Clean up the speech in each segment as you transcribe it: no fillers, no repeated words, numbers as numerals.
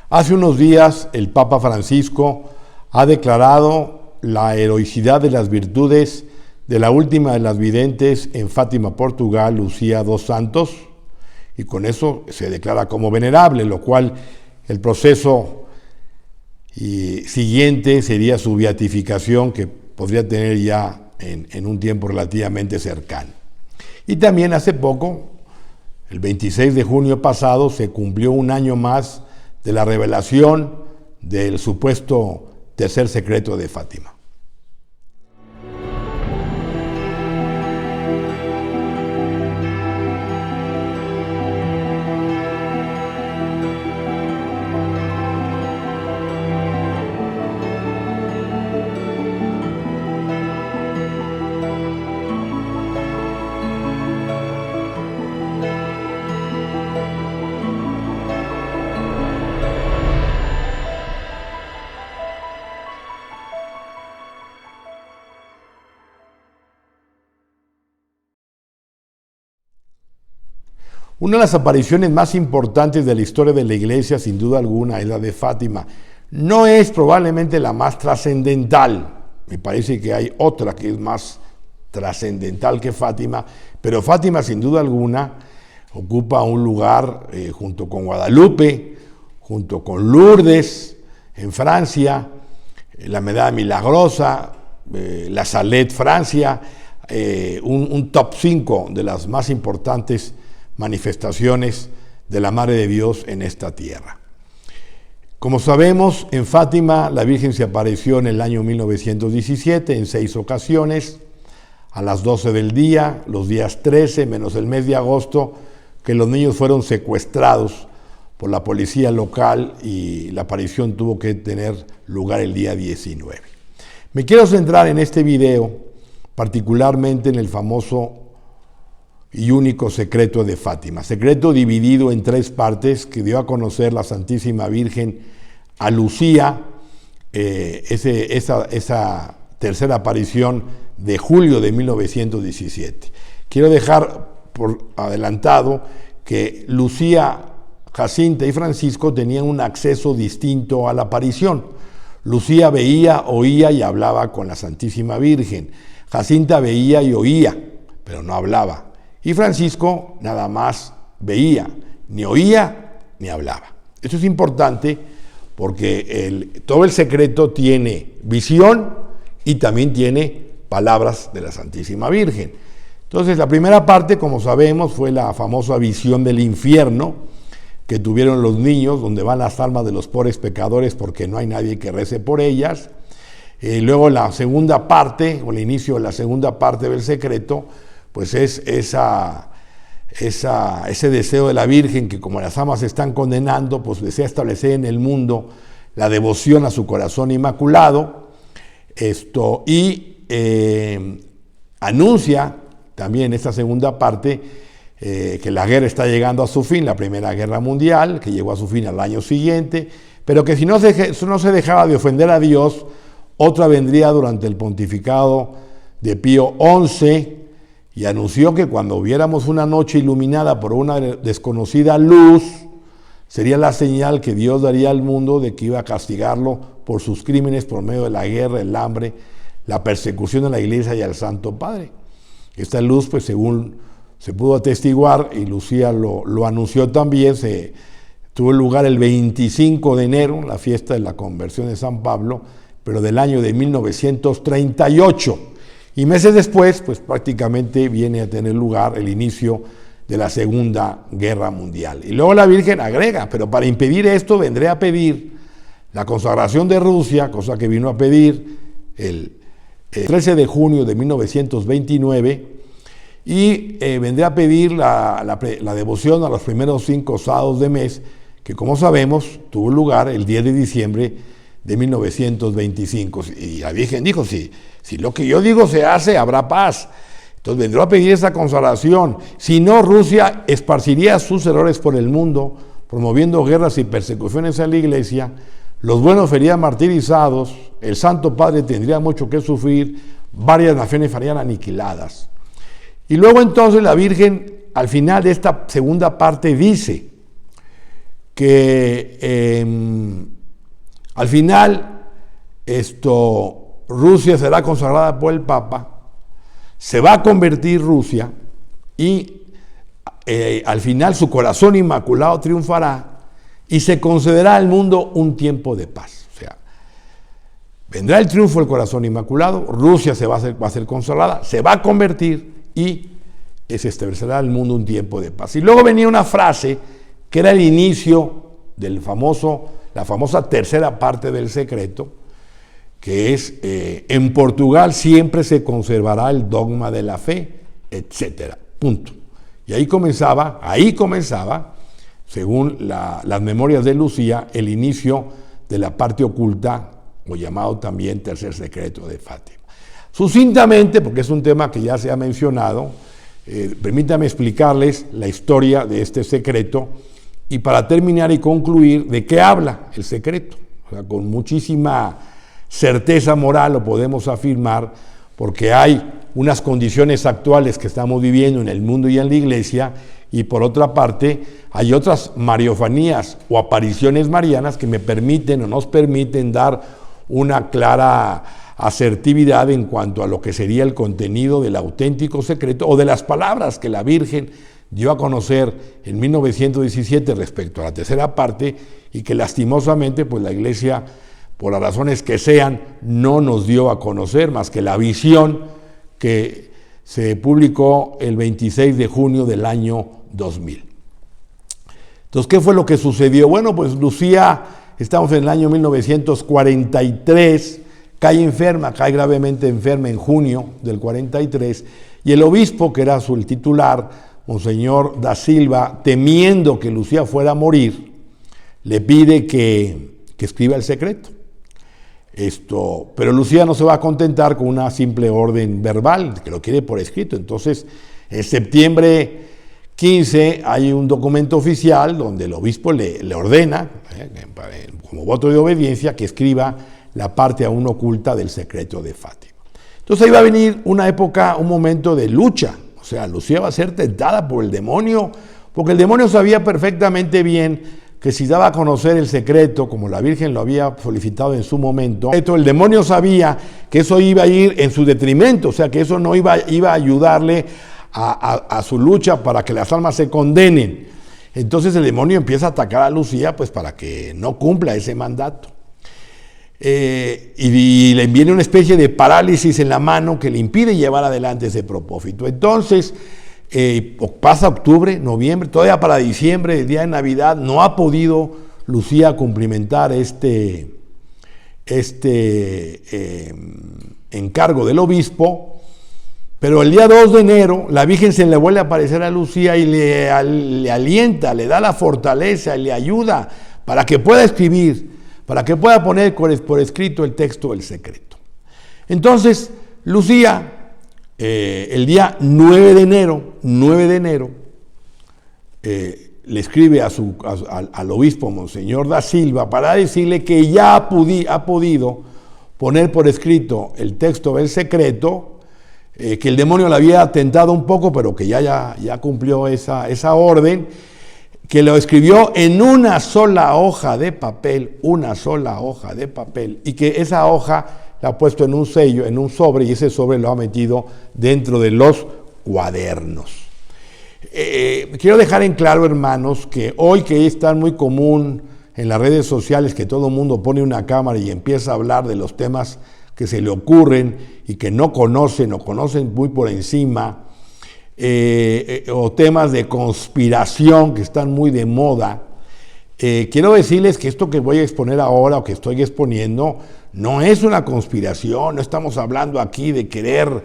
Hace unos días el Papa Francisco ha declarado la heroicidad de las virtudes de la última de las videntes en Fátima, Portugal, Lucía dos Santos, y con eso se declara como venerable, lo cual el proceso siguiente sería su beatificación, que podría tener ya en un tiempo relativamente cercano. Y también hace poco, el 26 de junio pasado, se cumplió un año más de la revelación del supuesto tercer secreto de Fátima. Una de las apariciones más importantes de la historia de la Iglesia, sin duda alguna, es la de Fátima. No es probablemente la más trascendental, me parece que hay otra que es más trascendental que Fátima, pero Fátima, sin duda alguna, ocupa un lugar junto con Guadalupe, junto con Lourdes en Francia, la Medalla Milagrosa, la Salette, Francia, un top 5 de las más importantes manifestaciones de la Madre de Dios en esta tierra. Como sabemos, en Fátima la Virgen se apareció en el año 1917 en 6 ocasiones, a las 12 del día, los días 13 menos el mes de agosto, que los niños fueron secuestrados por la policía local y la aparición tuvo que tener lugar el día 19. Me quiero centrar en este video particularmente en el famoso y único secreto de Fátima, secreto dividido en 3 partes que dio a conocer la Santísima Virgen a Lucía, esa tercera aparición de julio de 1917. Quiero dejar por adelantado que Lucía, Jacinta y Francisco tenían un acceso distinto a la aparición. Lucía veía, oía y hablaba con la Santísima Virgen. Jacinta veía y oía, pero no hablaba. Y Francisco nada más veía, ni oía ni hablaba. Esto es importante porque todo el secreto tiene visión y también tiene palabras de la Santísima Virgen. Entonces, la primera parte, como sabemos, fue la famosa visión del infierno que tuvieron los niños, donde van las almas de los pobres pecadores porque no hay nadie que rece por ellas. Luego la segunda parte, o el inicio de la segunda parte del secreto, pues es ese deseo de la Virgen que, como las almas se están condenando, pues desea establecer en el mundo la devoción a su corazón inmaculado, anuncia también en esta segunda parte que la guerra está llegando a su fin, la Primera Guerra Mundial, que llegó a su fin al año siguiente, pero que si no se dejaba de ofender a Dios, otra vendría durante el pontificado de Pío XI, y anunció que cuando viéramos una noche iluminada por una desconocida luz, sería la señal que Dios daría al mundo de que iba a castigarlo por sus crímenes por medio de la guerra, el hambre, la persecución de la Iglesia y al Santo Padre. Esta luz, pues según se pudo atestiguar, y Lucía lo anunció también, tuvo lugar el 25 de enero, la fiesta de la conversión de San Pablo, pero del año de 1938. Y meses después, pues prácticamente viene a tener lugar el inicio de la Segunda Guerra Mundial. Y luego la Virgen agrega, pero para impedir esto vendré a pedir la consagración de Rusia, cosa que vino a pedir el 13 de junio de 1929, y vendré a pedir la devoción a los primeros 5 sábados de mes, que como sabemos tuvo lugar el 10 de diciembre de 1925. Y la Virgen dijo, si lo que yo digo se hace, habrá paz. Entonces vendrá a pedir esa consagración. Si no, Rusia esparciría sus errores por el mundo, promoviendo guerras y persecuciones a la Iglesia. Los buenos serían martirizados, el Santo Padre tendría mucho que sufrir, varias naciones serían aniquiladas. Y luego entonces la Virgen, al final de esta segunda parte, dice: que al final Rusia será consagrada por el Papa, se va a convertir Rusia y al final su corazón inmaculado triunfará y se concederá al mundo un tiempo de paz. O sea, vendrá el triunfo del corazón inmaculado, Rusia va a ser consagrada, se va a convertir y se establecerá al mundo un tiempo de paz. Y luego venía una frase que era el inicio del la famosa tercera parte del secreto, que es, en Portugal siempre se conservará el dogma de la fe, etcétera, punto. Y ahí comenzaba, según las memorias de Lucía, el inicio de la parte oculta, o llamado también tercer secreto de Fátima. Sucintamente, porque es un tema que ya se ha mencionado, permítame explicarles la historia de este secreto y para terminar y concluir de qué habla el secreto. O sea, con muchísima certeza moral lo podemos afirmar porque hay unas condiciones actuales que estamos viviendo en el mundo y en la iglesia y por otra parte hay otras mariofanías o apariciones marianas que me permiten o nos permiten dar una clara asertividad en cuanto a lo que sería el contenido del auténtico secreto o de las palabras que la Virgen dio a conocer en 1917 respecto a la tercera parte y que lastimosamente pues la Iglesia, por las razones que sean, no nos dio a conocer más que la visión que se publicó el 26 de junio del año 2000. Entonces, ¿qué fue lo que sucedió? Bueno, pues Lucía, estamos en el año 1943, cae gravemente enferma en junio del 43, y el obispo, que era el titular, Monseñor da Silva, temiendo que Lucía fuera a morir, le pide que escriba el secreto. Pero Lucía no se va a contentar con una simple orden verbal, que lo quiere por escrito. Entonces, en septiembre 15 hay un documento oficial donde el obispo le ordena, como voto de obediencia, que escriba la parte aún oculta del secreto de Fátima. Entonces ahí va a venir una época, un momento de lucha. O sea, Lucía va a ser tentada por el demonio, porque el demonio sabía perfectamente bien que si daba a conocer el secreto, como la Virgen lo había solicitado en su momento, el demonio sabía que eso iba a ir en su detrimento, o sea, que eso no iba a ayudarle a su lucha para que las almas se condenen. Entonces el demonio empieza a atacar a Lucía pues para que no cumpla ese mandato. Y le viene una especie de parálisis en la mano que le impide llevar adelante ese propósito. Entonces pasa octubre, noviembre, todavía para diciembre, el día de Navidad, no ha podido Lucía cumplimentar este encargo del obispo, pero el día 2 de enero la Virgen se le vuelve a aparecer a Lucía y le alienta, le da la fortaleza, le ayuda para que pueda escribir, para que pueda poner por escrito el texto del secreto. Entonces, Lucía, el día 9 de enero, le escribe al obispo Monseñor da Silva para decirle que ya ha podido poner por escrito el texto del secreto, que el demonio le había tentado un poco, pero que ya cumplió esa orden, que lo escribió en una sola hoja de papel, y que esa hoja la ha puesto en un sello, en un sobre, y ese sobre lo ha metido dentro de los cuadernos. Quiero dejar en claro, hermanos, que hoy que es tan muy común en las redes sociales que todo el mundo pone una cámara y empieza a hablar de los temas que se le ocurren y que no conocen o conocen muy por encima, o temas de conspiración que están muy de moda, quiero decirles que esto que voy a exponer ahora o que estoy exponiendo no es una conspiración, no estamos hablando aquí de querer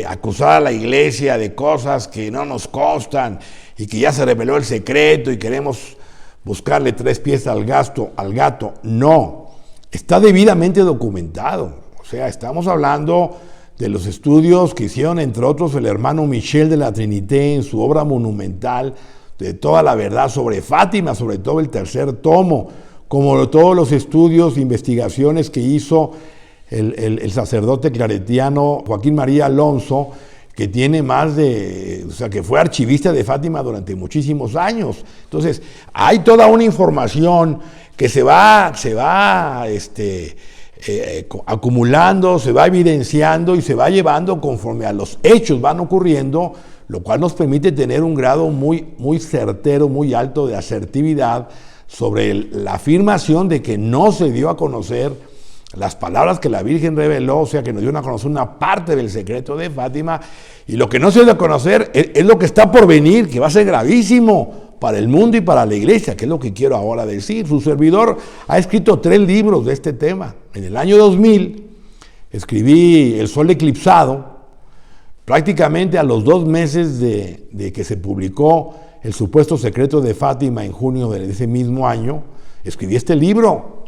acusar a la iglesia de cosas que no nos constan y que ya se reveló el secreto y queremos buscarle 3 pies al gato, no, está debidamente documentado. O sea, estamos hablando de los estudios que hicieron, entre otros, el hermano Michel de la Trinité en su obra monumental de toda la verdad sobre Fátima, sobre todo el 3er tomo, como todos los estudios e investigaciones que hizo el sacerdote claretiano Joaquín María Alonso, que tiene o sea, que fue archivista de Fátima durante muchísimos años. Entonces, hay toda una información que se va acumulando, se va evidenciando y se va llevando conforme a los hechos van ocurriendo, lo cual nos permite tener un grado muy, muy certero, muy alto de asertividad sobre la afirmación de que no se dio a conocer las palabras que la Virgen reveló, o sea, que nos dio a conocer una parte del secreto de Fátima, y lo que no se dio a conocer es lo que está por venir, que va a ser gravísimo para el mundo y para la iglesia, que es lo que quiero ahora decir. Su servidor ha escrito 3 libros de este tema. En el año 2000 escribí El Sol Eclipsado, prácticamente a los 2 meses de que se publicó El Supuesto Secreto de Fátima en junio de ese mismo año, escribí este libro,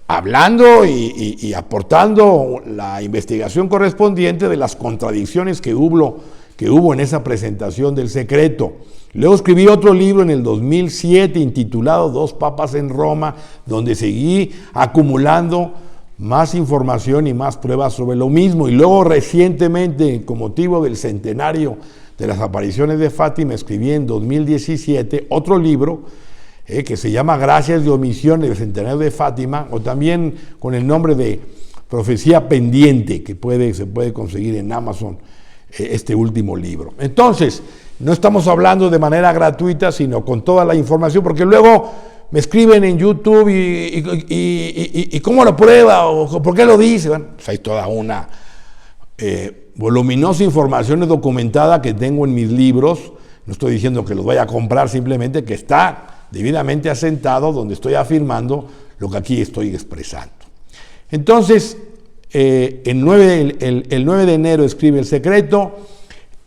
hablando y aportando la investigación correspondiente de las contradicciones que hubo en esa presentación del secreto. Luego escribí otro libro en el 2007 intitulado 2 papas en Roma, donde seguí acumulando más información y más pruebas sobre lo mismo. Y luego recientemente, con motivo del centenario de las apariciones de Fátima, escribí en 2017 otro libro que se llama Gracias de Omisión del Centenario de Fátima, o también con el nombre de Profecía Pendiente, que se puede conseguir en Amazon, este último libro. Entonces, no estamos hablando de manera gratuita, sino con toda la información, porque luego me escriben en YouTube y ¿cómo lo prueba? ¿O por qué lo dice? Bueno, pues hay toda una voluminosa información documentada que tengo en mis libros. No estoy diciendo que los vaya a comprar, simplemente que está debidamente asentado, donde estoy afirmando lo que aquí estoy expresando. Entonces, el 9 de enero escribe El Secreto,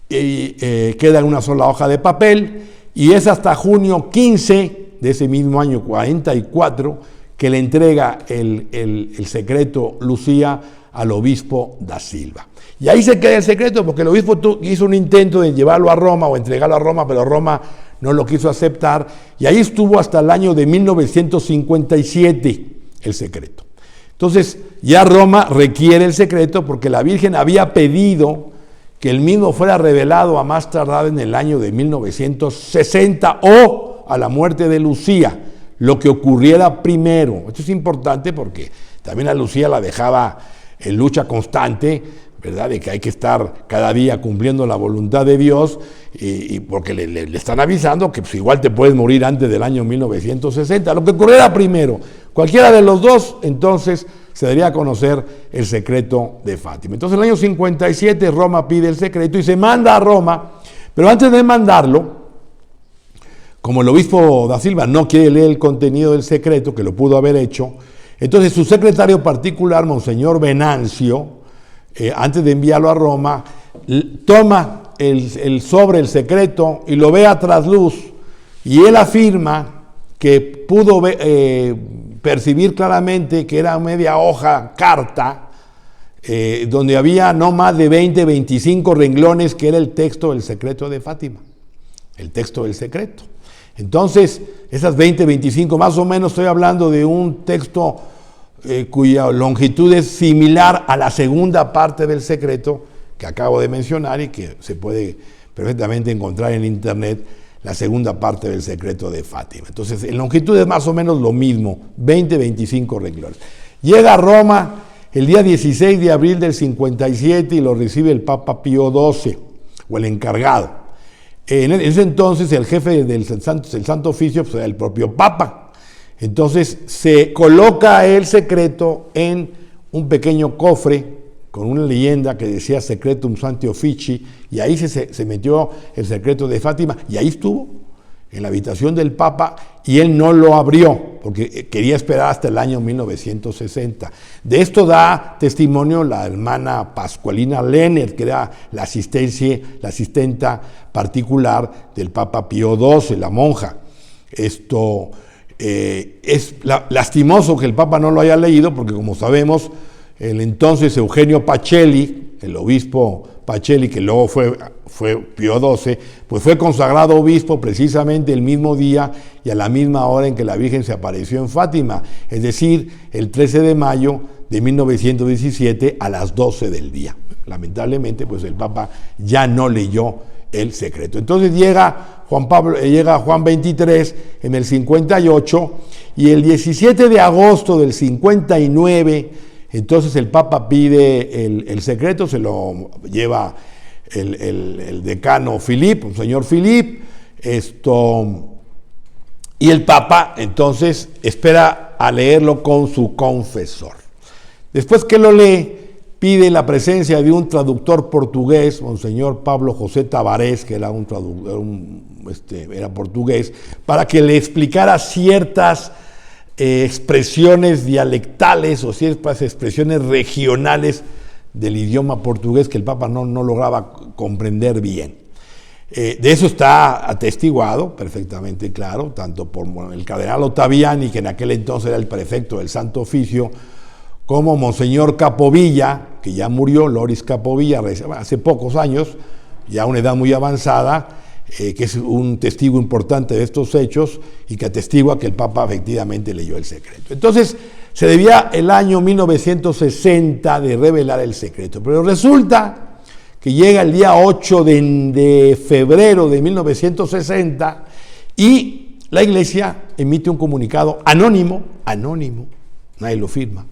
y queda en una sola hoja de papel, y es hasta junio 15 de ese mismo año 44 que le entrega el secreto Lucía al obispo da Silva. Y ahí se queda el secreto, porque el obispo hizo un intento de llevarlo a Roma o entregarlo a Roma, pero Roma no lo quiso aceptar, y ahí estuvo hasta el año de 1957 el secreto. Entonces, ya Roma requiere el secreto porque la Virgen había pedido que el mismo fuera revelado a más tardar en el año de 1960 o a la muerte de Lucía, lo que ocurriera primero. Esto es importante porque también a Lucía la dejaba en lucha constante, ¿verdad?, de que hay que estar cada día cumpliendo la voluntad de Dios, y porque le están avisando que pues, igual te puedes morir antes del año 1960, lo que ocurriera primero. Cualquiera de los dos, entonces, se daría a conocer el secreto de Fátima. Entonces, en el año 57, Roma pide el secreto y se manda a Roma, pero antes de mandarlo, como el obispo da Silva no quiere leer el contenido del secreto, que lo pudo haber hecho, entonces su secretario particular, Monseñor Venancio, antes de enviarlo a Roma, toma el sobre, el secreto, y lo ve a trasluz, y él afirma que pudo percibir claramente que era media hoja carta, donde había no más de 20, 25 renglones, que era el texto del secreto de Fátima, el texto del secreto. Entonces, esas 20, 25, más o menos estoy hablando de un texto cuya longitud es similar a la segunda parte del secreto que acabo de mencionar y que se puede perfectamente encontrar en internet, la segunda parte del secreto de Fátima. Entonces, en longitud es más o menos lo mismo, 20, 25 renglones. Llega a Roma el día 16 de abril del 57 y lo recibe el Papa Pío XII, o el encargado. En ese entonces el jefe del Santo Oficio pues, era el propio Papa. Entonces se coloca el secreto en un pequeño cofre con una leyenda que decía Secretum Sancti Officii, y ahí se metió el secreto de Fátima, y ahí estuvo, en la habitación del Papa, y él no lo abrió, porque quería esperar hasta el año 1960. De esto da testimonio la hermana Pascualina Lennert, que era la asistenta particular del Papa Pío XII, la monja. Esto es lastimoso que el Papa no lo haya leído, porque como sabemos, el entonces Eugenio Pacelli, el obispo Pacelli, que luego fue Pío XII, pues fue consagrado obispo precisamente el mismo día y a la misma hora en que la Virgen se apareció en Fátima, es decir, el 13 de mayo de 1917 a las 12 del día. Lamentablemente, pues el Papa ya no leyó el secreto. Entonces llega Juan 23 en el 58 y el 17 de agosto del 59, entonces el Papa pide el secreto, se lo lleva el decano Philippe, un señor Philippe, y el Papa entonces espera a leerlo con su confesor. Después que lo lee, pide la presencia de un traductor portugués, Monseñor Pablo José Tavares, que era era portugués, para que le explicara ciertas expresiones dialectales o ciertas expresiones regionales del idioma portugués que el Papa no lograba comprender bien. De eso está atestiguado perfectamente claro, tanto por el cardenal Ottaviani, que en aquel entonces era el prefecto del Santo Oficio, como Monseñor Capovilla, que ya murió, Loris Capovilla, hace pocos años, ya a una edad muy avanzada, que es un testigo importante de estos hechos y que atestigua que el Papa efectivamente leyó el secreto. Entonces, se debía el año 1960 de revelar el secreto, pero resulta que llega el día 8 de febrero de 1960 y la Iglesia emite un comunicado anónimo, nadie lo firma,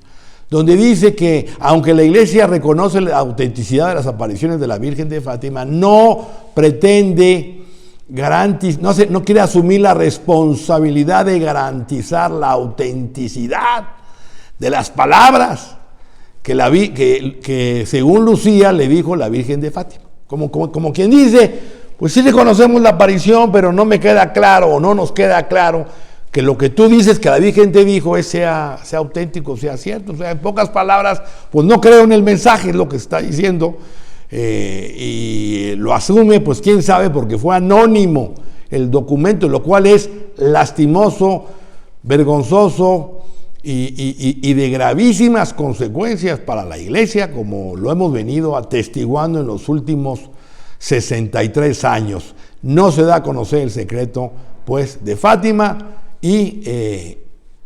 donde dice que aunque la Iglesia reconoce la autenticidad de las apariciones de la Virgen de Fátima, no pretende no quiere asumir la responsabilidad de garantizar la autenticidad de las palabras que según Lucía le dijo la Virgen de Fátima. Como quien dice, pues sí reconocemos la aparición, pero no me queda claro o no nos queda claro que lo que tú dices que la Virgen te dijo sea auténtico, sea cierto. O sea, en pocas palabras, pues no creo en el mensaje, es lo que está diciendo. Y lo asume, pues quién sabe, porque fue anónimo el documento, lo cual es lastimoso, vergonzoso y de gravísimas consecuencias para la Iglesia, como lo hemos venido atestiguando en los últimos 63 años. No se da a conocer el secreto, pues, de Fátima y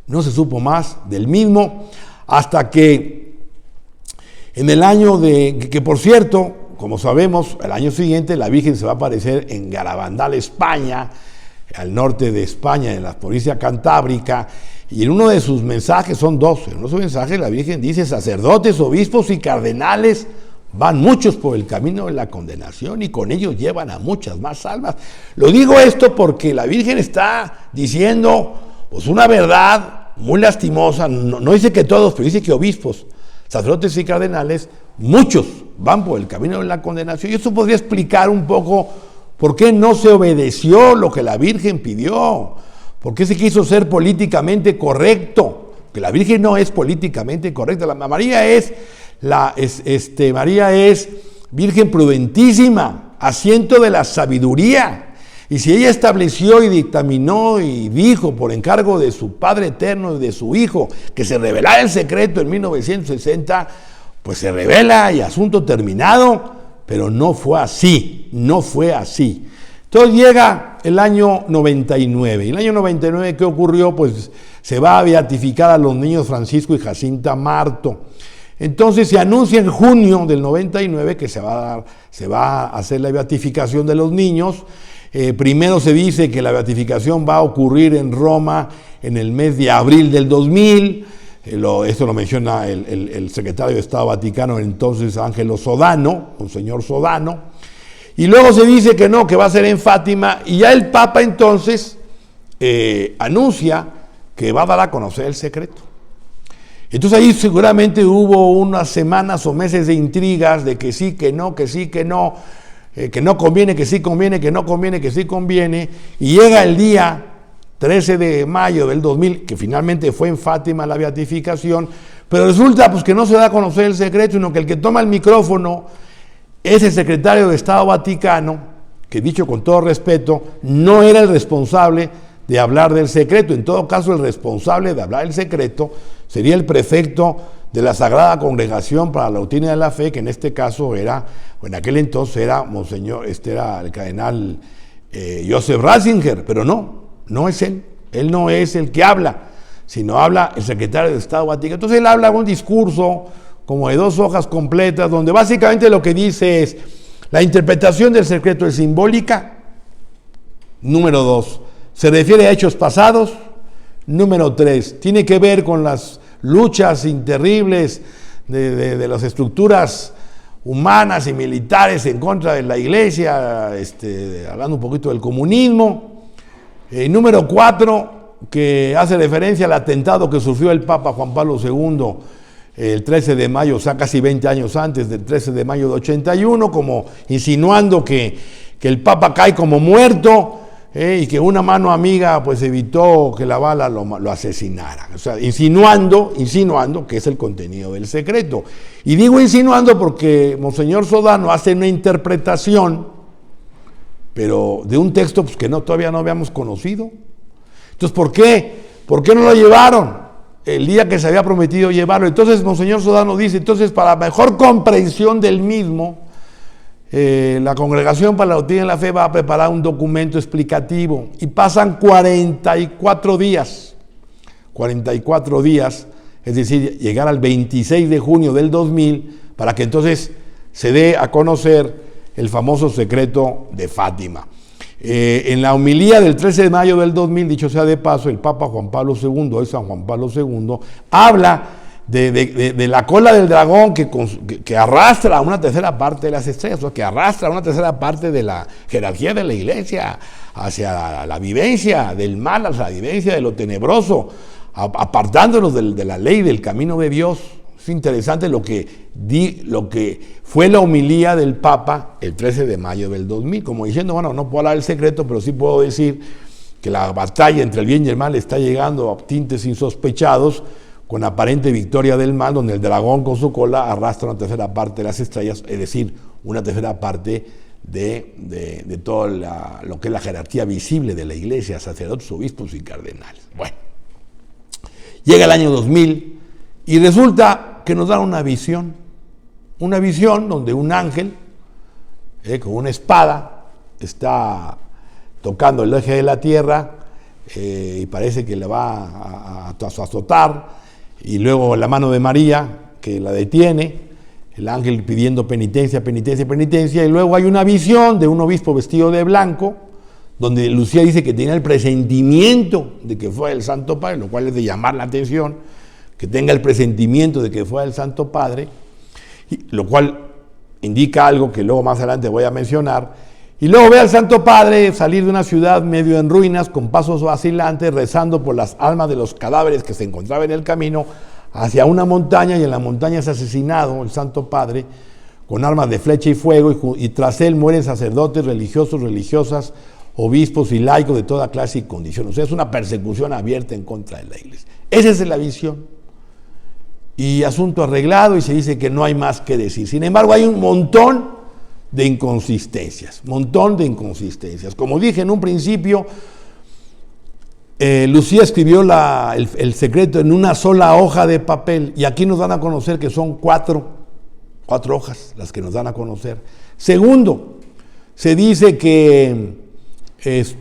no se supo más del mismo hasta que en el año que por cierto, como sabemos, el año siguiente la Virgen se va a aparecer en Garabandal, España, al norte de España, en la provincia cantábrica, y en uno de sus mensajes, son dos, en uno de sus mensajes la Virgen dice: sacerdotes, obispos y cardenales van muchos por el camino de la condenación y con ellos llevan a muchas más almas. Lo digo esto porque la Virgen está diciendo pues una verdad muy lastimosa, no dice que todos, pero dice que obispos, sacerdotes y cardenales, muchos van por el camino de la condenación. Y esto podría explicar un poco por qué no se obedeció lo que la Virgen pidió, por qué se quiso ser políticamente correcto, que la Virgen no es políticamente correcta. María es Virgen prudentísima, asiento de la sabiduría. Y si ella estableció y dictaminó y dijo por encargo de su Padre Eterno y de su Hijo que se revelara el secreto en 1960, pues se revela y asunto terminado, pero no fue así. Entonces llega el año 99. Y el año 99, ¿qué ocurrió? Pues se va a beatificar a los niños Francisco y Jacinta Marto. Entonces se anuncia en junio del 99 que se va a hacer la beatificación de los niños. Primero se dice que la beatificación va a ocurrir en Roma en el mes de abril del 2000. Esto lo menciona el secretario de Estado Vaticano, entonces Ángelo Sodano, Monseñor Sodano. Y luego se dice que no, que va a ser en Fátima. Y ya el Papa entonces anuncia que va a dar a conocer el secreto. Entonces ahí seguramente hubo unas semanas o meses de intrigas de que sí, que no, que sí, que no. Que no conviene, que sí conviene, que no conviene, que sí conviene, y llega el día 13 de mayo del 2000, que finalmente fue en Fátima la beatificación, pero resulta pues que no se da a conocer el secreto, sino que el que toma el micrófono es el secretario de Estado Vaticano, que dicho con todo respeto, no era el responsable de hablar del secreto. En todo caso, el responsable de hablar del secreto sería el prefecto de la Sagrada Congregación para la Doctrina de la Fe, que en este caso era, o en aquel entonces era Monseñor, era el cardenal Joseph Ratzinger, pero no es él no es el que habla, sino habla el secretario de Estado Vaticano. Entonces él habla un discurso como de 2 hojas completas, donde básicamente lo que dice es, la interpretación del secreto es simbólica. Número 2, se refiere a hechos pasados. Número 3, tiene que ver con las luchas terribles de las estructuras humanas y militares en contra de la Iglesia, hablando un poquito del comunismo. Número 4, que hace referencia al atentado que sufrió el Papa Juan Pablo II el 13 de mayo, o sea, casi 20 años antes del 13 de mayo de 81, como insinuando que el Papa cae como muerto, y que una mano amiga pues evitó que la bala lo asesinara. O sea, insinuando que es el contenido del secreto. Y digo insinuando porque Monseñor Sodano hace una interpretación, pero de un texto pues, que todavía no habíamos conocido. Entonces, ¿por qué? ¿Por qué no lo llevaron el día que se había prometido llevarlo? Entonces, Monseñor Sodano dice, entonces, para mejor comprensión del mismo, la Congregación para la Doctrina de la Fe va a preparar un documento explicativo y pasan 44 días, es decir, llegar al 26 de junio del 2000 para que entonces se dé a conocer el famoso secreto de Fátima. En la homilía del 13 de mayo del 2000, dicho sea de paso, el Papa Juan Pablo II, hoy San Juan Pablo II, habla de la cola del dragón que arrastra una tercera parte de las estrellas, o sea, que arrastra una tercera parte de la jerarquía de la Iglesia hacia la vivencia del mal, hacia la vivencia de lo tenebroso, apartándonos de la ley, del camino de Dios. Es interesante lo que fue la homilía del Papa el 13 de mayo del 2000, como diciendo, bueno, no puedo hablar del secreto, pero sí puedo decir que la batalla entre el bien y el mal está llegando a tintes insospechados, con aparente victoria del mal, donde el dragón con su cola arrastra una tercera parte de las estrellas, es decir, una tercera parte de todo lo que es la jerarquía visible de la Iglesia, sacerdotes, obispos y cardenales. Bueno, llega el año 2000 y resulta que nos dan una visión donde un ángel con una espada está tocando el eje de la tierra y parece que le va a azotar, y luego la mano de María que la detiene, el ángel pidiendo penitencia, y luego hay una visión de un obispo vestido de blanco, donde Lucía dice que tenía el presentimiento de que fue el Santo Padre, lo cual es de llamar la atención, que tenga el presentimiento de que fue el Santo Padre, lo cual indica algo que luego más adelante voy a mencionar. Y luego ve al Santo Padre salir de una ciudad medio en ruinas, con pasos vacilantes, rezando por las almas de los cadáveres que se encontraban en el camino, hacia una montaña, y en la montaña es asesinado el Santo Padre con armas de flecha y fuego, y tras él mueren sacerdotes, religiosos, religiosas, obispos y laicos de toda clase y condición. O sea, es una persecución abierta en contra de la Iglesia. Esa es la visión. Y asunto arreglado, y se dice que no hay más que decir. Sin embargo, hay un montón de inconsistencias. Como dije en un principio, Lucía escribió el secreto en una sola hoja de papel, y aquí nos dan a conocer que son cuatro hojas las que nos dan a conocer. Segundo, se dice que esas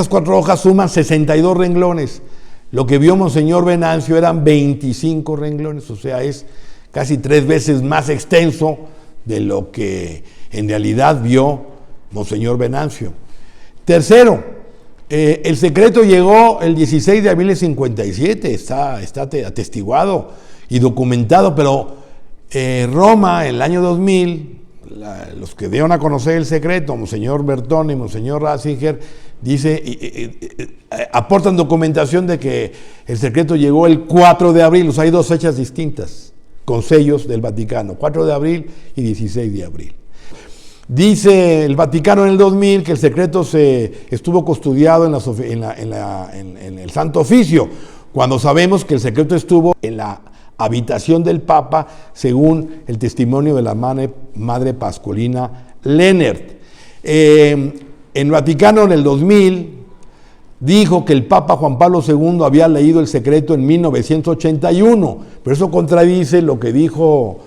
4 hojas suman 62 renglones. Lo que vio Monseñor Venancio eran 25 renglones, o sea, es casi 3 veces más extenso de lo que en realidad vio Monseñor Venancio. Tercero, el secreto llegó el 16 de abril de 57, está atestiguado y documentado, pero Roma, en el año 2000, los que dieron a conocer el secreto, Monseñor Bertone y Monseñor Ratzinger, aportan documentación de que el secreto llegó el 4 de abril, o sea, hay 2 fechas distintas, con sellos del Vaticano, 4 de abril y 16 de abril. Dice el Vaticano en el 2000 que el secreto estuvo custodiado en el Santo Oficio, cuando sabemos que el secreto estuvo en la habitación del Papa, según el testimonio de la Madre Pascualina Lennert. En Vaticano en el 2000 dijo que el Papa Juan Pablo II había leído El Secreto en 1981, pero eso contradice lo que dijo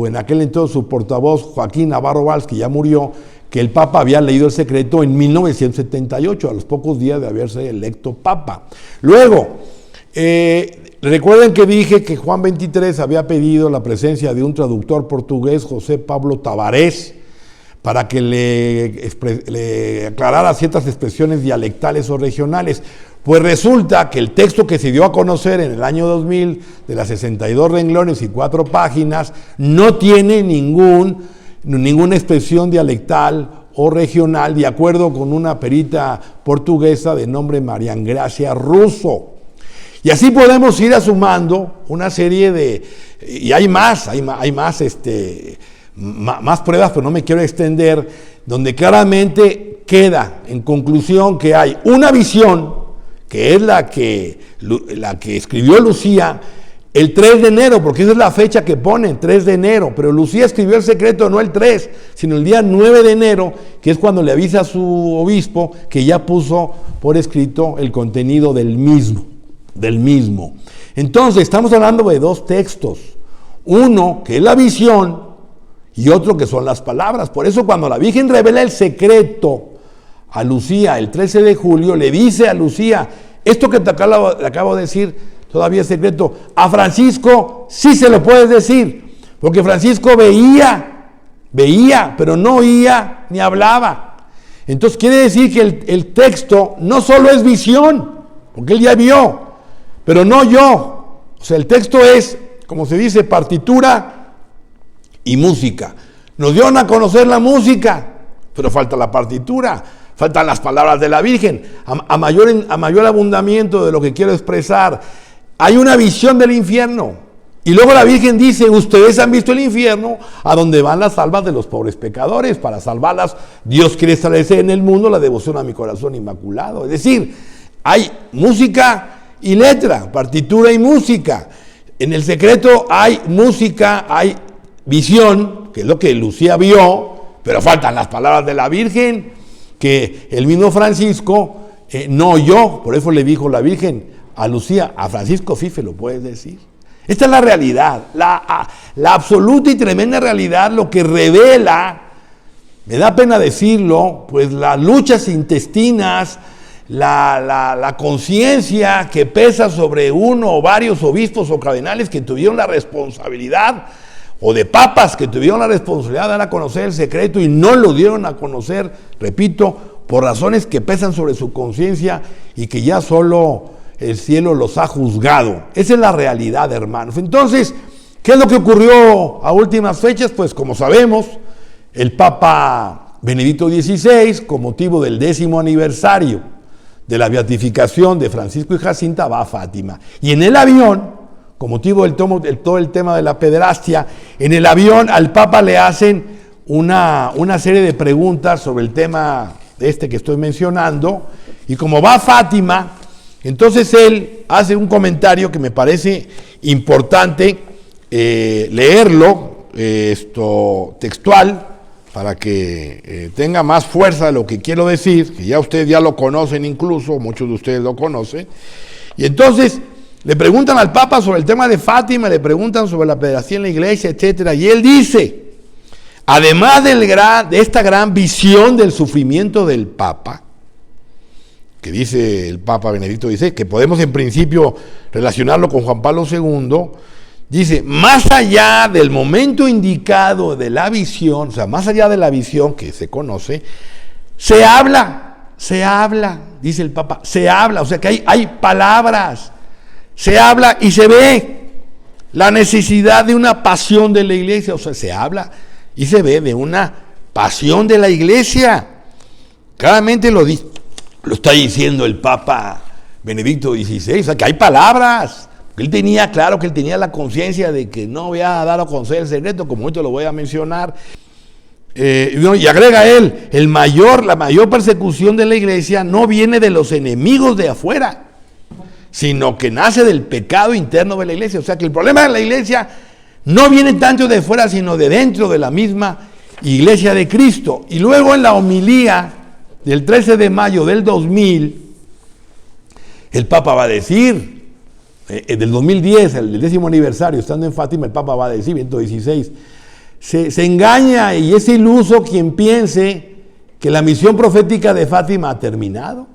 en aquel entonces su portavoz Joaquín Navarro Valls, que ya murió, que el Papa había leído El Secreto en 1978, a los pocos días de haberse electo Papa. Luego, recuerden que dije que Juan XXIII había pedido la presencia de un traductor portugués, José Pablo Tavares, para que le aclarara ciertas expresiones dialectales o regionales. Pues resulta que el texto que se dio a conocer en el año 2000, de las 62 renglones y 4 páginas, no tiene ninguna expresión dialectal o regional, de acuerdo con una perita portuguesa de nombre María Gracia Russo. Y así podemos ir sumando una serie de... Y hay más pruebas, pero no me quiero extender, donde claramente queda en conclusión que hay una visión, que es la que escribió Lucía el 3 de enero, porque esa es la fecha que ponen, 3 de enero, pero Lucía escribió El Secreto no el 3, sino el día 9 de enero, que es cuando le avisa a su obispo que ya puso por escrito el contenido del mismo. Entonces, estamos hablando de 2 textos, uno que es la visión, y otro que son las palabras. Por eso cuando la Virgen revela el secreto a Lucía el 13 de julio, le dice a Lucía, esto que te acabo de decir todavía es secreto. A Francisco sí se lo puedes decir, porque Francisco veía, pero no oía ni hablaba. Entonces quiere decir que el texto no solo es visión, porque él ya vio, pero no yo. O sea, el texto es, como se dice, partitura y música. Nos dieron a conocer la música, pero falta la partitura, faltan las palabras de la Virgen. A mayor abundamiento de lo que quiero expresar, hay una visión del infierno. Y luego la Virgen dice, ustedes han visto el infierno, a donde van las almas de los pobres pecadores. Para salvarlas, Dios quiere establecer en el mundo la devoción a mi corazón inmaculado. Es decir, hay música y letra, partitura y música. En El Secreto hay música, hay visión, que es lo que Lucía vio, pero faltan las palabras de la Virgen, que el mismo Francisco no oyó. Por eso le dijo la Virgen a Lucía, a Francisco sí se lo puedes decir. Esta es la realidad, la absoluta y tremenda realidad, lo que revela, me da pena decirlo, pues las luchas intestinas, la conciencia que pesa sobre uno o varios obispos o cardenales que tuvieron la responsabilidad, o de papas que tuvieron la responsabilidad de dar a conocer el secreto y no lo dieron a conocer, repito, por razones que pesan sobre su conciencia y que ya solo el cielo los ha juzgado. Esa es la realidad, hermanos. Entonces, ¿qué es lo que ocurrió a últimas fechas? Pues como sabemos, el Papa Benedicto XVI, con motivo del 10º aniversario de la beatificación de Francisco y Jacinta, va a Fátima. Y en el avión, con motivo del todo el tema de la pederastia, en el avión al Papa le hacen una serie de preguntas sobre el tema que estoy mencionando, y como va a Fátima, entonces él hace un comentario que me parece importante leerlo, textual, para que tenga más fuerza de lo que quiero decir, que ya ustedes ya lo conocen incluso, muchos de ustedes lo conocen. Y entonces le preguntan al Papa sobre el tema de Fátima, le preguntan sobre la pederastia en la iglesia, etcétera, y él dice, además de esta gran visión del sufrimiento del Papa, que dice el Papa Benedicto XVI, que podemos en principio relacionarlo con Juan Pablo II, dice, más allá del momento indicado de la visión, o sea, más allá de la visión que se conoce, se habla, dice el Papa, se habla, o sea que hay palabras, se habla y se ve la necesidad de una pasión de la iglesia, o sea, se habla y se ve de una pasión de la iglesia. Claramente lo está diciendo el Papa Benedicto XVI, o sea, que hay palabras. Él tenía claro que él tenía la conciencia de que no había dado a conocer el secreto, como ahorita lo voy a mencionar. Y agrega él, la mayor persecución de la iglesia no viene de los enemigos de afuera, sino que nace del pecado interno de la iglesia. O sea que el problema de la iglesia no viene tanto de fuera, sino de dentro de la misma iglesia de Cristo. Y luego en la homilía del 13 de mayo del 2000, El Papa va a decir, del 2010, el 10º aniversario, estando en Fátima, el Papa va a decir, 116, se engaña y es iluso quien piense que la misión profética de Fátima ha terminado.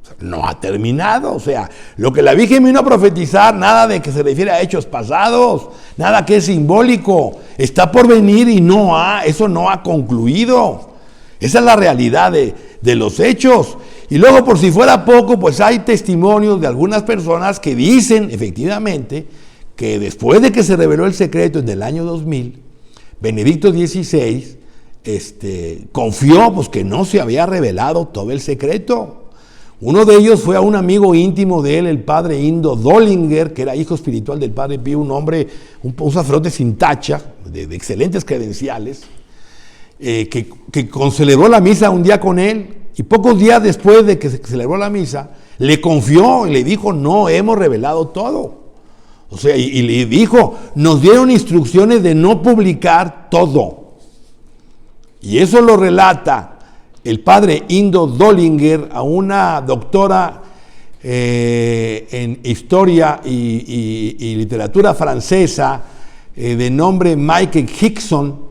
O sea, no ha terminado. O sea, lo que la Virgen vino a profetizar, nada de que se refiere a hechos pasados, nada que es simbólico, está por venir y eso no ha concluido. Esa es la realidad de los hechos. Y luego, por si fuera poco, pues hay testimonios de algunas personas que dicen, efectivamente, que después de que se reveló el secreto en el año 2000, Benedicto XVI confió pues, que no se había revelado todo el secreto. Uno de ellos fue a un amigo íntimo de él, el padre Indo Dollinger, que era hijo espiritual del padre Pío, un hombre, un sacerdote sin tacha, de excelentes credenciales, que celebró la misa un día con él, y pocos días después de que se celebró la misa, le confió y le dijo, no hemos revelado todo. O sea, y le dijo, nos dieron instrucciones de no publicar todo. Y eso lo relata el padre Indo Dollinger a una doctora en historia y literatura francesa de nombre Michael Hickson,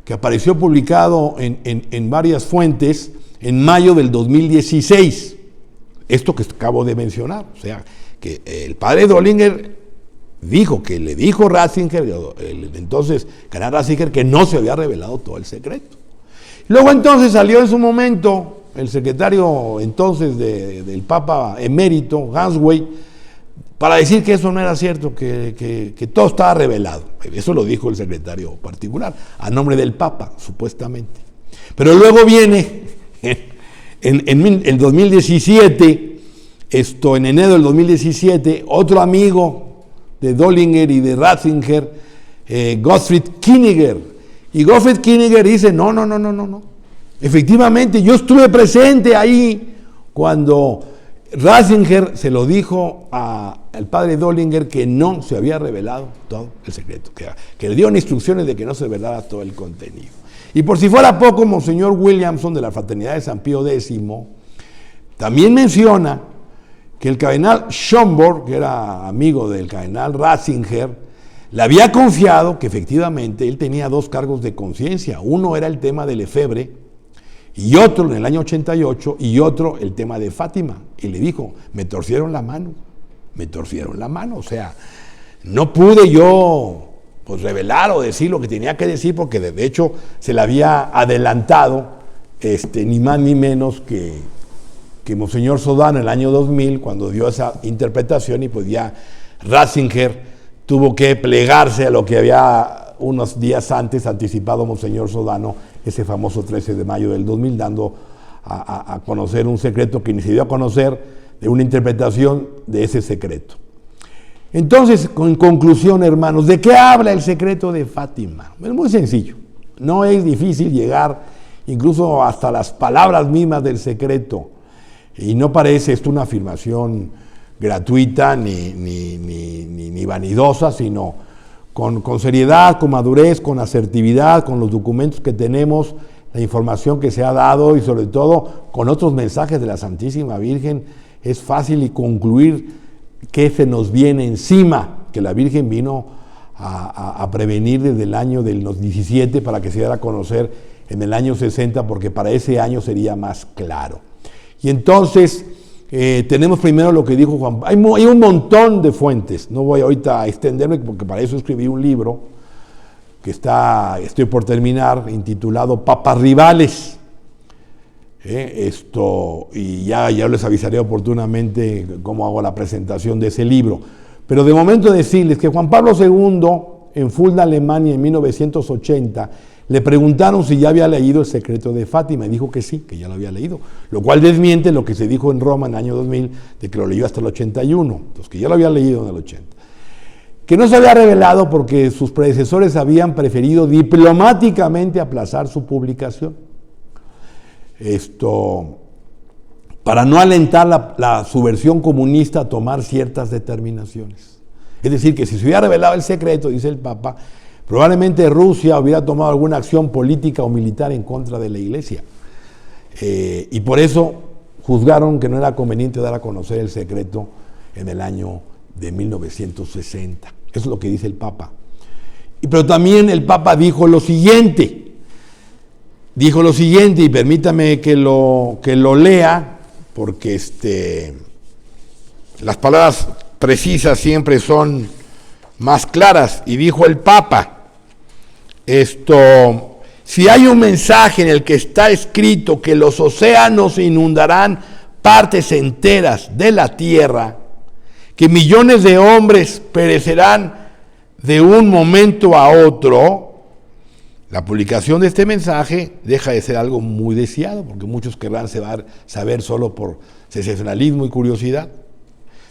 que apareció publicado en varias fuentes en mayo del 2016. Esto que acabo de mencionar. O sea, que el padre Dollinger dijo que le dijo Ratzinger, el entonces cardenal Ratzinger, que no se había revelado todo el secreto. Luego entonces salió en su momento el secretario entonces del Papa emérito, Hansway, para decir que eso no era cierto, que todo estaba revelado. Eso lo dijo el secretario particular, a nombre del Papa, supuestamente. Pero luego viene, en el 2017, en enero del 2017, otro amigo de Dollinger y de Ratzinger, Gottfried Kinniger. Y Gottfried Kinniger dice, no. Efectivamente, yo estuve presente ahí cuando Ratzinger se lo dijo al padre Dollinger que no se había revelado todo el secreto, que le dieron instrucciones de que no se revelara todo el contenido. Y por si fuera poco, Monseñor Williamson de la Fraternidad de San Pío X también menciona que el cardenal Schomburg, que era amigo del cardenal Ratzinger, le había confiado que efectivamente él tenía dos cargos de conciencia. Uno era el tema de Lefebvre, y otro en el año 88, y otro el tema de Fátima. Y le dijo, me torcieron la mano. O sea, no pude yo pues revelar o decir lo que tenía que decir, porque de hecho se le había adelantado ni más ni menos que Monseñor Sodano en el año 2000, cuando dio esa interpretación, y pues ya Ratzinger tuvo que plegarse a lo que había unos días antes anticipado Monseñor Sodano, ese famoso 13 de mayo del 2000, dando a conocer un secreto que ni se dio a conocer, de una interpretación de ese secreto. Entonces, en conclusión, hermanos, ¿de qué habla el secreto de Fátima? Es muy sencillo, no es difícil llegar incluso hasta las palabras mismas del secreto, y no parece esto una afirmación gratuita ni vanidosa, sino con seriedad, con madurez, con asertividad, con los documentos que tenemos, la información que se ha dado y sobre todo con otros mensajes de la Santísima Virgen, es fácil y concluir que se nos viene encima, que la Virgen vino a prevenir desde el año del 17 para que se diera a conocer en el año 60, porque para ese año sería más claro. Y entonces tenemos primero lo que dijo Juan. Hay un montón de fuentes, no voy ahorita a extenderme porque para eso escribí un libro que estoy por terminar, intitulado Papas Rivales. Y ya les avisaré oportunamente cómo hago la presentación de ese libro. Pero de momento decirles que Juan Pablo II, en Fulda, Alemania, en 1980, le preguntaron si ya había leído El secreto de Fátima, y dijo que sí, que ya lo había leído, lo cual desmiente lo que se dijo en Roma en el año 2000, de que lo leyó hasta el 81, entonces que ya lo había leído en el 80. Que no se había revelado porque sus predecesores habían preferido diplomáticamente aplazar su publicación. Para no alentar la subversión comunista a tomar ciertas determinaciones. Es decir, que si se hubiera revelado el secreto, dice el Papa, probablemente Rusia hubiera tomado alguna acción política o militar en contra de la Iglesia. Y por eso juzgaron que no era conveniente dar a conocer el secreto en el año de 1960. Eso es lo que dice el Papa. Pero también el Papa dijo lo siguiente, y permítame que lo lea, porque las palabras precisas siempre son más claras. Y dijo el Papa, si hay un mensaje en el que está escrito que los océanos inundarán partes enteras de la tierra, que millones de hombres perecerán de un momento a otro, la publicación de este mensaje deja de ser algo muy deseado, porque muchos querrán saber solo por sensacionalismo y curiosidad.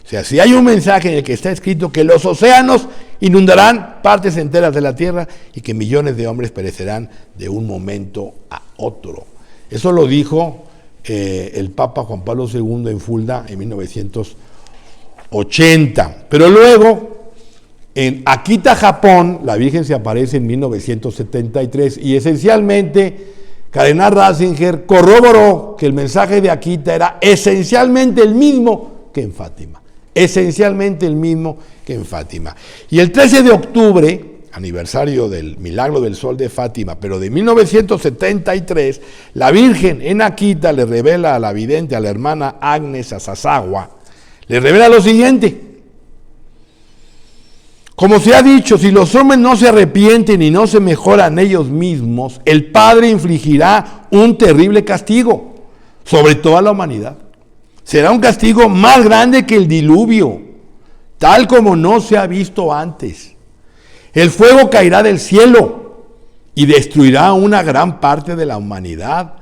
O sea, si hay un mensaje en el que está escrito que los océanos inundarán partes enteras de la tierra y que millones de hombres perecerán de un momento a otro. Eso lo dijo el Papa Juan Pablo II en Fulda en 1980. Pero luego, en Akita, Japón, la Virgen se aparece en 1973 y esencialmente Cardenal Ratzinger corroboró que el mensaje de Akita era esencialmente el mismo que en Fátima. Esencialmente el mismo que en Fátima. Y el 13 de octubre, aniversario del Milagro del Sol de Fátima, pero de 1973, la Virgen en Akita le revela a la vidente, a la hermana Agnes Asasawa, le revela lo siguiente: como se ha dicho, si los hombres no se arrepienten y no se mejoran ellos mismos, el Padre infligirá un terrible castigo sobre toda la humanidad. Será un castigo más grande que el diluvio, tal como no se ha visto antes. El fuego caerá del cielo y destruirá una gran parte de la humanidad,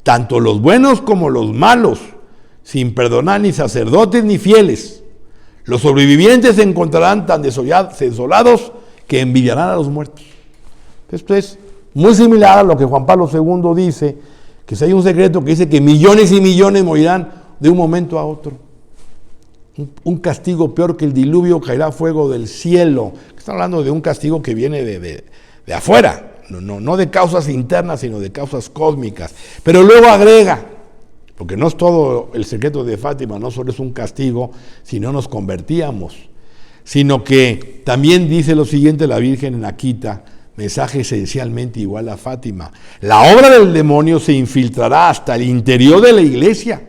tanto los buenos como los malos, sin perdonar ni sacerdotes ni fieles. Los sobrevivientes se encontrarán tan desolados que envidiarán a los muertos. Esto es muy similar a lo que Juan Pablo II dice, que si hay un secreto que dice que millones y millones morirán de un momento a otro. Un castigo peor que el diluvio, caerá fuego del cielo. Está hablando de un castigo que viene de afuera, no de causas internas, sino de causas cósmicas. Pero luego agrega, porque no es todo el secreto de Fátima, no solo es un castigo si no nos convertíamos, sino que también dice lo siguiente la Virgen en Akita, mensaje esencialmente igual a Fátima: la obra del demonio se infiltrará hasta el interior de la iglesia,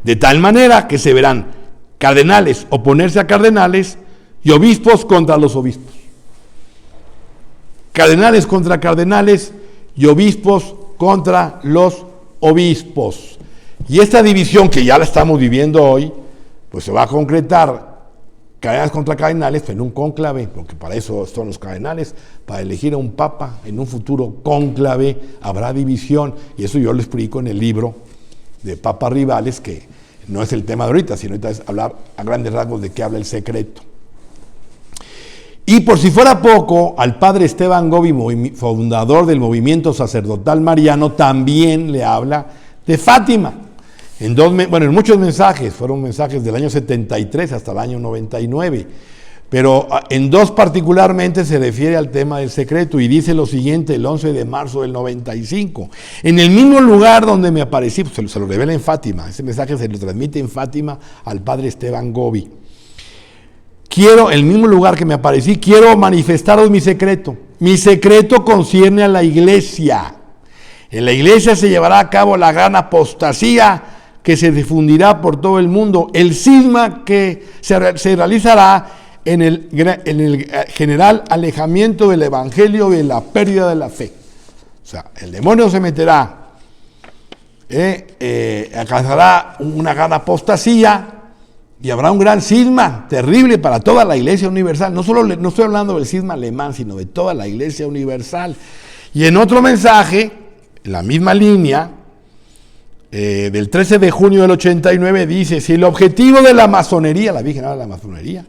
de tal manera que se verán cardenales oponerse a cardenales y obispos contra los obispos. Cardenales contra cardenales y obispos contra los obispos. Y esta división que ya la estamos viviendo hoy, pues se va a concretar cardenales contra cardenales en un cónclave, porque para eso son los cardenales, para elegir a un papa en un futuro cónclave habrá división, y eso yo lo explico en el libro de Papas Rivales, que no es el tema de ahorita, sino ahorita es hablar a grandes rasgos de qué habla el secreto. Y por si fuera poco, al padre Esteban Gobi, fundador del movimiento sacerdotal mariano, también le habla de Fátima. En muchos mensajes, fueron mensajes del año 73 hasta el año 99, pero en dos particularmente se refiere al tema del secreto y dice lo siguiente el 11 de marzo del 95. En el mismo lugar donde me aparecí, pues se lo revela en Fátima, ese mensaje se lo transmite en Fátima al padre Esteban Gobi. El mismo lugar que me aparecí, quiero manifestaros mi secreto. Mi secreto concierne a la iglesia. En la iglesia se llevará a cabo la gran apostasía que se difundirá por todo el mundo. El cisma que se realizará en el general alejamiento del evangelio y la pérdida de la fe. O sea, el demonio se meterá, alcanzará una gran apostasía, y habrá un gran cisma terrible para toda la iglesia universal. No estoy hablando del cisma alemán, sino de toda la iglesia universal. Y en otro mensaje, en la misma línea, del 13 de junio del 89, dice: si el objetivo de la masonería, la Virgen habla de la masonería,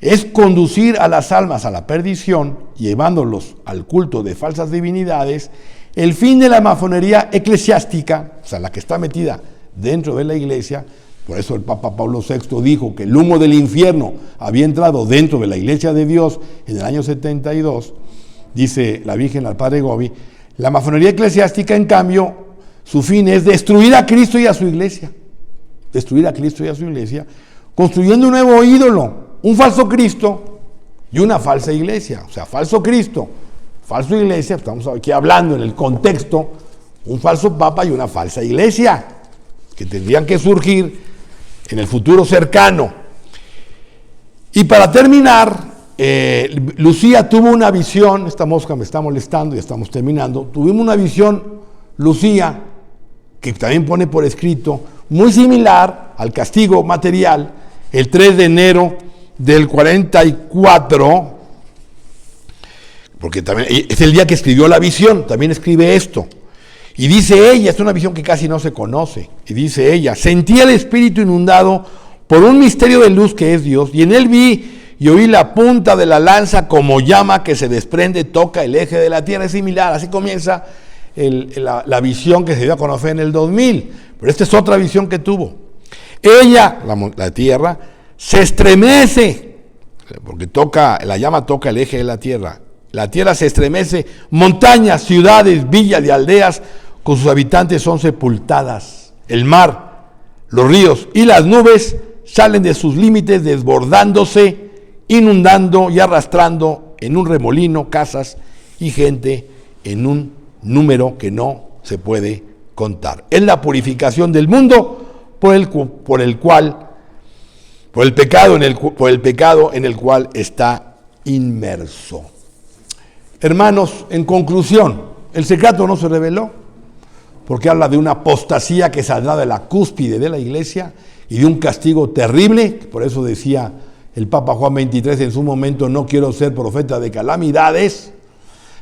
es conducir a las almas a la perdición, llevándolos al culto de falsas divinidades, el fin de la masonería eclesiástica, o sea, la que está metida dentro de la iglesia. Por eso el Papa Pablo VI dijo que el humo del infierno había entrado dentro de la iglesia de Dios en el año 72, dice la Virgen al padre Gobi. La masonería eclesiástica, en cambio, su fin es destruir a Cristo y a su iglesia. Destruir a Cristo y a su iglesia, construyendo un nuevo ídolo, un falso Cristo y una falsa iglesia. O sea, falso Cristo, falsa iglesia, estamos aquí hablando en el contexto, un falso papa y una falsa iglesia, que tendrían que surgir en el futuro cercano. Y para terminar, Lucía tuvo una visión, esta mosca me está molestando, ya estamos terminando, tuvimos una visión, Lucía, que también pone por escrito, muy similar al castigo material, el 3 de enero del 44, porque también es el día que escribió la visión, también escribe esto. Y dice ella, es una visión que casi no se conoce, y dice ella, sentí el espíritu inundado por un misterio de luz que es Dios, y en él vi y oí la punta de la lanza como llama que se desprende, toca el eje de la tierra. Es similar, así comienza la visión que se dio a conocer en el 2000, pero esta es otra visión que tuvo. Ella, la tierra, se estremece, porque la llama toca el eje de la tierra se estremece, montañas, ciudades, villas y aldeas con sus habitantes son sepultadas. El mar, los ríos y las nubes salen de sus límites desbordándose, inundando y arrastrando en un remolino casas y gente en un número que no se puede contar. Es la purificación del mundo por el pecado en el cual está inmerso. Hermanos, en conclusión, el secreto no se reveló porque habla de una apostasía que saldrá de la cúspide de la iglesia y de un castigo terrible. Por eso decía el Papa Juan XXIII en su momento, no quiero ser profeta de calamidades,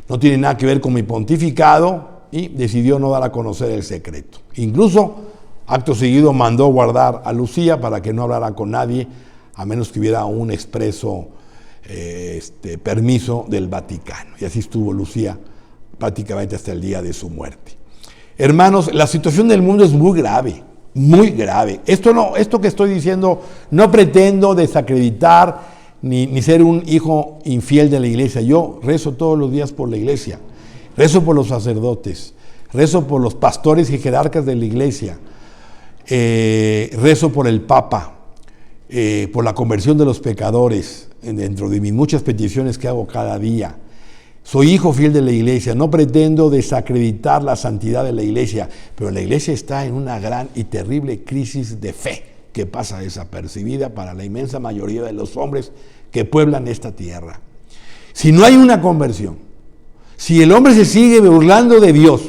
no tiene nada que ver con mi pontificado, y decidió no dar a conocer el secreto. Incluso, acto seguido, mandó guardar a Lucía para que no hablara con nadie, a menos que hubiera un expreso permiso del Vaticano. Y así estuvo Lucía prácticamente hasta el día de su muerte. Hermanos, la situación del mundo es muy grave, muy grave. Esto que estoy diciendo no pretendo desacreditar ni ser un hijo infiel de la iglesia. Yo rezo todos los días por la iglesia, rezo por los sacerdotes, rezo por los pastores y jerarcas de la iglesia, rezo por el Papa, por la conversión de los pecadores, dentro de mis muchas peticiones que hago cada día. Soy hijo fiel de la iglesia, no pretendo desacreditar la santidad de la iglesia, pero la iglesia está en una gran y terrible crisis de fe que pasa desapercibida para la inmensa mayoría de los hombres que pueblan esta tierra. Si no hay una conversión, si el hombre se sigue burlando de Dios,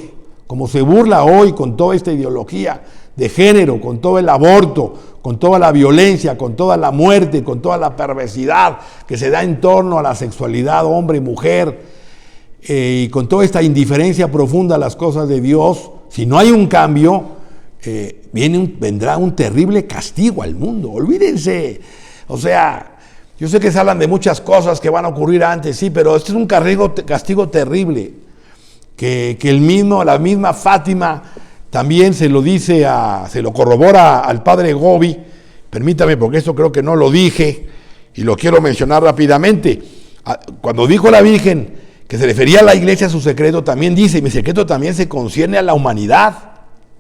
como se burla hoy con toda esta ideología de género, con todo el aborto, con toda la violencia, con toda la muerte, con toda la perversidad que se da en torno a la sexualidad hombre y mujer, y con toda esta indiferencia profunda a las cosas de Dios, si no hay un cambio, vendrá un terrible castigo al mundo. Olvídense, o sea, yo sé que se hablan de muchas cosas que van a ocurrir antes, sí, pero este es un castigo terrible, que la misma Fátima también se lo corrobora al padre Gobi. Permítame, porque esto creo que no lo dije y lo quiero mencionar rápidamente. Cuando dijo la Virgen que se refería a la iglesia a su secreto, también dice, mi secreto también se concierne a la humanidad.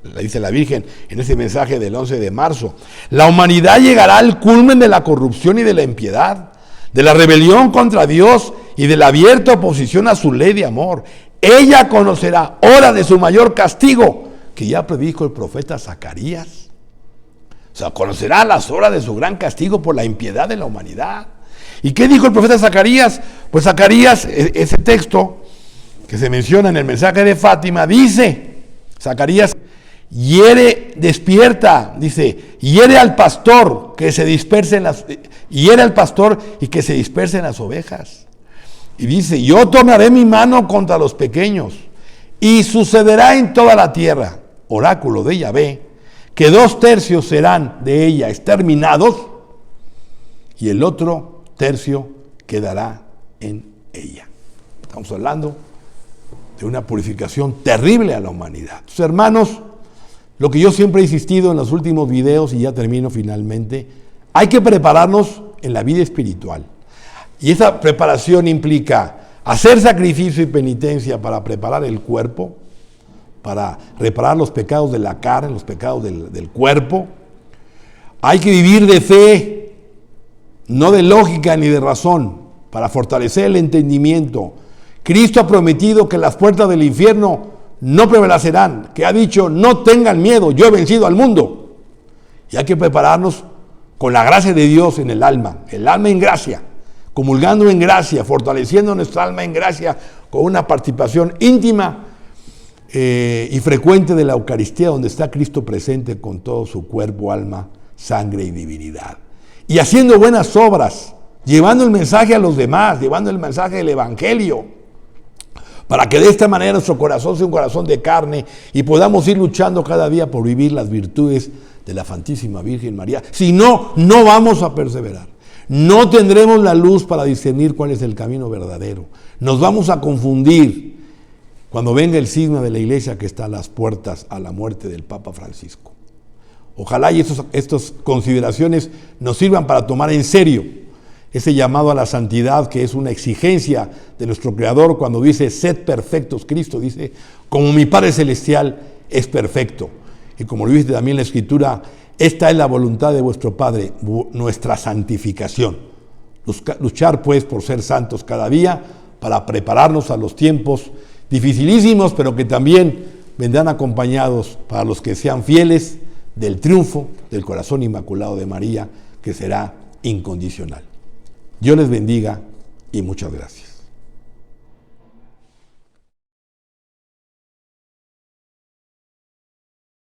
Le dice la Virgen en ese mensaje del 11 de marzo. La humanidad llegará al culmen de la corrupción y de la impiedad, de la rebelión contra Dios y de la abierta oposición a su ley de amor. Ella conocerá hora de su mayor castigo, que ya predijo el profeta Zacarías. O sea, conocerá las horas de su gran castigo por la impiedad de la humanidad. ¿Y qué dijo el profeta Zacarías? Pues Zacarías, ese texto que se menciona en el mensaje de Fátima, dice, Zacarías despierta, dice, hiere al pastor que se dispersen hiere al pastor y que se dispersen las ovejas. Y dice, yo tornaré mi mano contra los pequeños, y sucederá en toda la tierra, oráculo de Yahvé, que 2/3 serán de ella exterminados, y el otro tercio quedará en ella. Estamos hablando de una purificación terrible a la humanidad. Entonces, hermanos, lo que yo siempre he insistido en los últimos videos, y ya termino finalmente, hay que prepararnos en la vida espiritual. Y esa preparación implica hacer sacrificio y penitencia para preparar el cuerpo, para reparar los pecados de la carne, los pecados del cuerpo. Hay que vivir de fe, no de lógica ni de razón, para fortalecer el entendimiento. Cristo ha prometido que las puertas del infierno no prevalecerán, que ha dicho, no tengan miedo, yo he vencido al mundo. Y hay que prepararnos con la gracia de Dios en el alma en gracia, comulgando en gracia, fortaleciendo nuestra alma en gracia, con una participación íntima y frecuente de la Eucaristía, donde está Cristo presente con todo su cuerpo, alma, sangre y divinidad. Y haciendo buenas obras, llevando el mensaje a los demás, llevando el mensaje del Evangelio, para que de esta manera nuestro corazón sea un corazón de carne y podamos ir luchando cada día por vivir las virtudes de la Santísima Virgen María. Si no, no vamos a perseverar. No tendremos la luz para discernir cuál es el camino verdadero. Nos vamos a confundir cuando venga el signo de la Iglesia que está a las puertas a la muerte del Papa Francisco. Ojalá y estas consideraciones nos sirvan para tomar en serio ese llamado a la santidad, que es una exigencia de nuestro Creador cuando dice, sed perfectos. Cristo dice, como mi Padre Celestial es perfecto. Y como lo dice también la Escritura, esta es la voluntad de vuestro Padre, nuestra santificación. Luchar pues por ser santos cada día, para prepararnos a los tiempos dificilísimos, pero que también vendrán acompañados para los que sean fieles del triunfo del corazón inmaculado de María, que será incondicional. Dios les bendiga y muchas gracias.